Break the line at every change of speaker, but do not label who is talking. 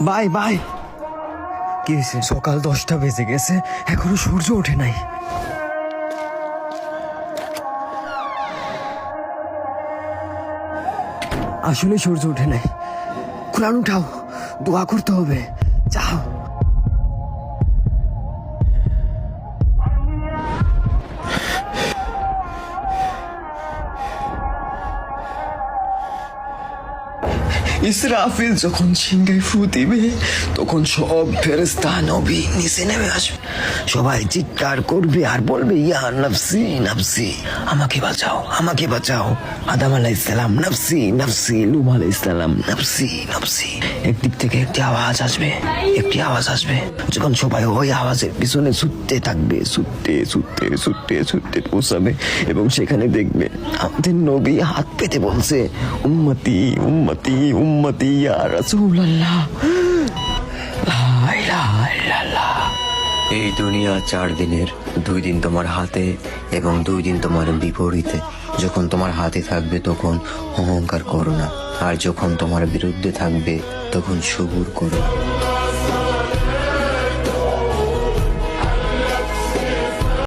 Bye bye. কি হয়েছে? সকাল 10টা বেজে গেছে, এখনো সূর্য ওঠে নাই। আসলে সূর্য ওঠে নাই। কোরআন উঠাও, দোয়া করতে হবে, যাও। ইসরাফিল যখন সিংহায় ফু দিবে তখন সব ফেরেশতা নবী নিচে নেমে আসবে। সবাই চিৎকার করবে আর বলবে, ইয়া নফসি নফসি, আমাকে বাঁচাও, আমাকে বাঁচাও। আদম আলাইহিস সালাম নফসি নফসি, লূত আলাইহিস সালাম নফসি নফসি। একদিক থেকে একটি আওয়াজ আসবে, একটি আওয়াজ আসবে। যখন সবাই ওই আওয়াজের পিছনে ছুটতে থাকবে, ছুটতে ছুটতে ছুটতে ছুটতে পৌঁছাবে এবং সেখানে দেখবে আমাদের নবী হাত পেতে বলছে, উম্মতি উম্মতি উম্মতি ইয়া রাসূলুল্লাহ, লা ইলাহা ইল্লাল্লাহ।
এই দুনিয়া 4 দিনের, 2 দিন তোমার হাতে এবং 2 দিন তোমার বিপরীতে। যখন তোমার হাতে থাকবে তখন অহংকার করো না, আর যখন তোমার বিরুদ্ধে থাকবে তখন সবুর করো।